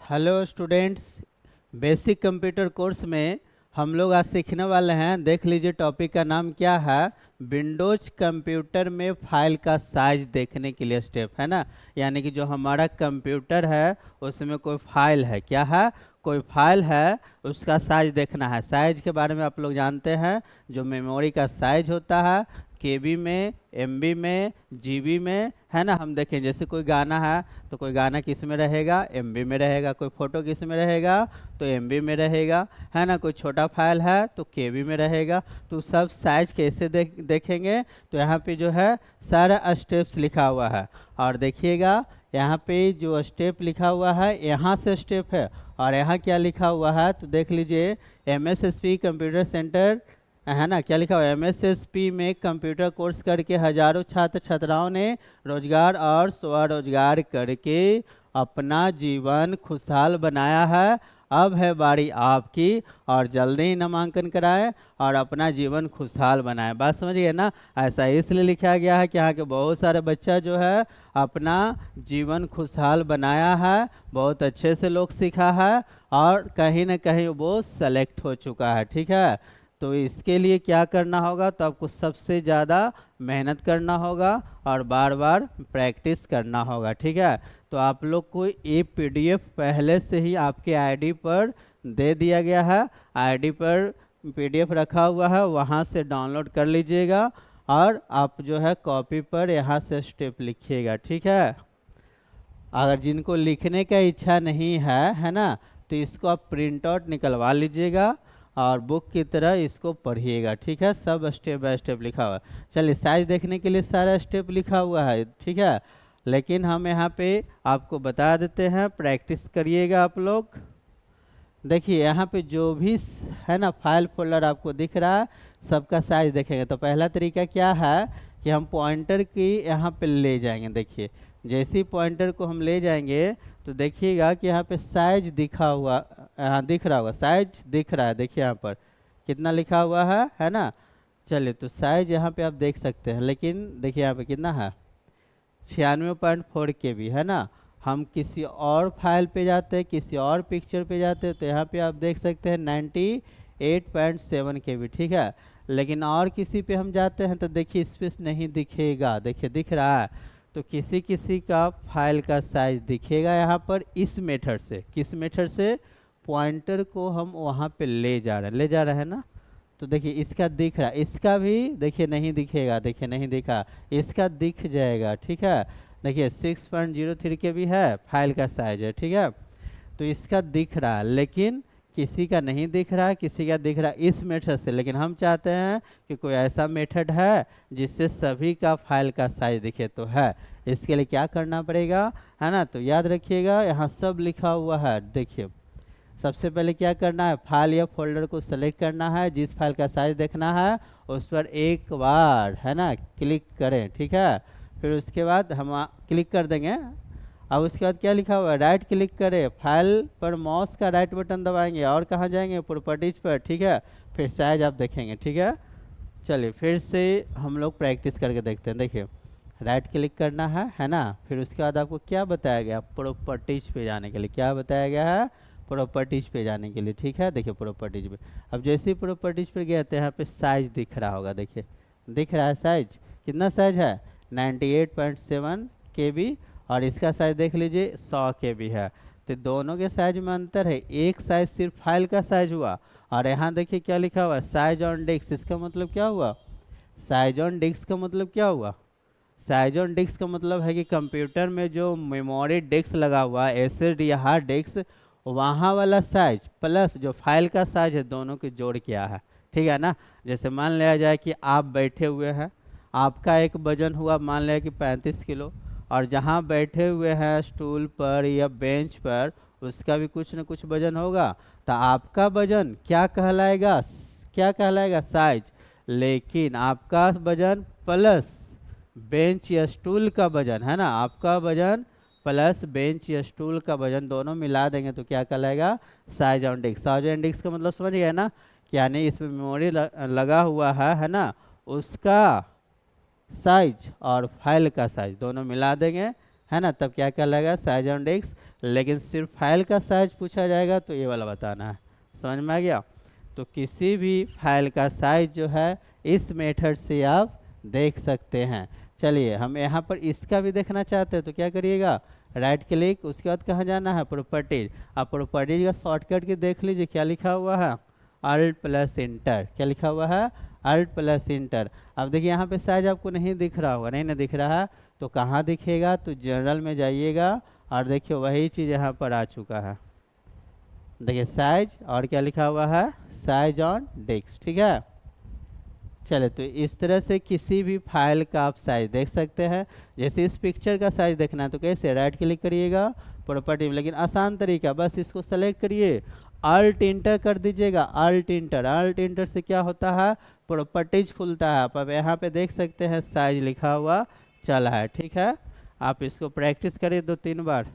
Hello students, basic computer course में हम लोग आज सीखने वाले हैं। देख लीजिए टॉपिक का नाम क्या है। विंडोज कंप्यूटर में फाइल का साइज देखने के लिए स्टेप है ना। यानी कि जो हमारा कंप्यूटर है उसमें कोई फाइल है, क्या है, कोई फाइल है, उसका साइज देखना है। साइज के बारे में आप लोग जानते हैं, जो मेमोरी का साइज होता है केबी में, एमबी में, जीबी में, है ना। हम देखें जैसे कोई गाना है तो कोई गाना किस में रहेगा, एमबी में रहेगा। कोई फ़ोटो किस में रहेगा तो एमबी में रहेगा, है ना। कोई छोटा फाइल है तो केबी में रहेगा। तो सब साइज कैसे देखेंगे, तो यहाँ पे जो है सारा स्टेप्स लिखा हुआ है। और देखिएगा यहाँ पे जो स्टेप लिखा हुआ है, यहाँ से स्टेप है और यहाँ क्या लिखा हुआ है तो देख लीजिए। एमएसएसपी कंप्यूटर सेंटर, है ना, क्या लिखा हुआ है, एमएसएसपी में कंप्यूटर कोर्स करके हजारों छात्र छात्राओं ने रोजगार और स्वरोजगार करके अपना जीवन खुशहाल बनाया है। अब है बारी आपकी, और जल्दी ही नामांकन कराएं और अपना जीवन खुशहाल बनाएं। बात समझिए ना। ऐसा इसलिए लिखा गया है कि यहाँ के बहुत सारे बच्चा जो है अपना जीवन खुशहाल बनाया है, बहुत अच्छे से लोग सीखा है और कहीं ना कहीं वो सेलेक्ट हो चुका है। ठीक है, तो इसके लिए क्या करना होगा, तो आपको सबसे ज़्यादा मेहनत करना होगा और बार बार प्रैक्टिस करना होगा। ठीक है, तो आप लोग को ये पीडीएफ पहले से ही आपके आईडी पर दे दिया गया है। आईडी पर पीडीएफ रखा हुआ है, वहाँ से डाउनलोड कर लीजिएगा और आप जो है कॉपी पर यहाँ से स्टेप लिखिएगा। ठीक है, अगर जिनको लिखने का इच्छा नहीं है ना, तो इसको आप प्रिंट आउट निकलवा लीजिएगा और बुक की तरह इसको पढ़िएगा। ठीक है, सब स्टेप बाय स्टेप लिखा हुआ है। चलिए, साइज देखने के लिए सारा स्टेप लिखा हुआ है। ठीक है, लेकिन हम यहाँ पे आपको बता देते हैं, प्रैक्टिस करिएगा आप लोग। देखिए यहाँ पे जो भी है ना फाइल फोल्डर आपको दिख रहा है, सबका साइज देखेंगे। तो पहला तरीका क्या है कि हम पॉइंटर की यहाँ पे ले जाएंगे। देखिए जैसे ही पॉइंटर को हम ले जाएंगे तो देखिएगा कि यहाँ पे साइज दिखा हुआ, यहाँ दिख रहा होगा, साइज दिख रहा है। देखिए यहाँ पर कितना लिखा हुआ है ना। चलिए, तो साइज यहाँ पे आप देख सकते हैं, लेकिन देखिए यहाँ पे कितना है, 96.4 KB, है ना। हम किसी और फाइल पे जाते हैं, किसी और पिक्चर पे जाते हैं, तो यहाँ पे आप देख सकते हैं 98.7 KB। ठीक है, लेकिन और किसी पे हम जाते हैं तो देखिए स्पेस नहीं दिखेगा। देखिए दिख रहा है, तो किसी किसी का फाइल का साइज दिखेगा यहाँ पर। इस मेथड से, किस मेथड से, पॉइंटर को हम वहाँ पे ले जा रहे हैं ना। तो देखिए इसका दिख रहा है, इसका भी देखिए नहीं दिखेगा। देखिए नहीं दिखा, इसका दिख जाएगा। ठीक है, देखिए 6.03 KB है फाइल का साइज है। ठीक है, तो इसका दिख रहा है, लेकिन किसी का नहीं दिख रहा है, किसी का दिख रहा है इस मेथड से। लेकिन हम चाहते हैं कि कोई ऐसा मेथड है जिससे सभी का फाइल का साइज दिखे, तो है। इसके लिए क्या करना पड़ेगा, है ना। तो याद रखिएगा यहाँ सब लिखा हुआ है। देखिए सबसे पहले क्या करना है, फाइल या फोल्डर को सेलेक्ट करना है, जिस फाइल का साइज देखना है उस पर एक बार, है ना, क्लिक करें। ठीक है, फिर उसके बाद हम क्लिक कर देंगे। अब उसके बाद क्या लिखा हुआ है, राइट क्लिक करें, फाइल पर माउस का राइट बटन दबाएंगे और कहाँ जाएंगे, प्रॉपर्टीज पर। ठीक है, फिर साइज आप देखेंगे। ठीक है, चलिए फिर से हम लोग प्रैक्टिस करके देखते हैं। देखिए राइट क्लिक करना है ना। फिर उसके बाद आपको क्या बताया गया, प्रॉपर्टीज पे जाने के लिए क्या बताया गया है, प्रॉपर्टीज पे जाने के लिए। ठीक है, देखिए प्रॉपर्टीज पे, अब जैसे ही प्रॉपर्टीज पे गए तो यहाँ पे साइज दिख रहा होगा। देखिए दिख रहा है साइज, कितना साइज है, 98.7 KB, और इसका साइज देख लीजिए 100 KB है। तो दोनों के साइज में अंतर है, एक साइज सिर्फ फाइल का साइज हुआ, और यहाँ देखिए क्या लिखा हुआ, साइज ऑन डिस्क। इसका मतलब क्या हुआ, साइज ऑन डिस्क का मतलब क्या हुआ, साइज ऑन डिस्क का मतलब है कि कंप्यूटर में जो मेमोरी डिस्क लगा हुआ है, एसएसडी या हार्ड डिस्क, वहाँ वाला साइज प्लस जो फाइल का साइज है, दोनों के जोड़ किया है। ठीक है ना। जैसे मान लिया जाए कि आप बैठे हुए हैं, आपका एक वजन हुआ मान लिया कि 35 किलो, और जहाँ बैठे हुए हैं स्टूल पर या बेंच पर, उसका भी कुछ न कुछ वजन होगा। तो आपका वजन क्या कहलाएगा, क्या कहलाएगा, साइज। लेकिन आपका वजन प्लस बेंच या स्टूल का वजन, है ना, आपका वजन प्लस बेंच या स्टूल का वजन दोनों मिला देंगे तो क्या कहलाएगा, size on disk. Size on disk का मतलब समझ गए ना, यानी इसमें मेमोरी लगा हुआ है ना, उसका साइज और फाइल का साइज दोनों मिला देंगे, है ना, तब क्या क्या लगेगा, साइज ऑन डिस्क। लेकिन सिर्फ फाइल का साइज पूछा जाएगा तो ये वाला बताना है। समझ में आ गया। तो किसी भी फाइल का साइज जो है इस मेथड से आप देख सकते हैं। चलिए हम यहाँ पर इसका भी देखना चाहते हैं तो क्या करिएगा, राइट क्लिक, उसके बाद कहाँ जाना है, प्रॉपर्टीज। आप प्रॉपर्टीज का शॉर्टकट की देख लीजिए क्या लिखा हुआ है, अल्ट प्लस इंटर। क्या लिखा हुआ है, अल्ट प्लस इंटर। अब देखिए यहाँ पे साइज आपको नहीं दिख रहा होगा, नहीं ना दिख रहा है तो कहाँ दिखेगा, तो जनरल में जाइएगा और देखिए वही चीज़ यहाँ पर आ चुका है। देखिए साइज और क्या लिखा हुआ है, साइज ऑन डिस्क। ठीक है, चले तो इस तरह से किसी भी फाइल का आप साइज देख सकते हैं। जैसे इस पिक्चर का साइज देखना है तो कैसे, राइट क्लिक करिएगा प्रॉपर्टी में, लेकिन आसान तरीका, बस इसको सेलेक्ट करिए, अल्ट इंटर कर दीजिएगा, अल्ट इंटर। अल्ट इंटर से क्या होता है, प्रॉपर्टीज खुलता है। आप अब यहाँ पे देख सकते हैं साइज लिखा हुआ चला है। ठीक है, आप इसको प्रैक्टिस करिए 2-3 बार।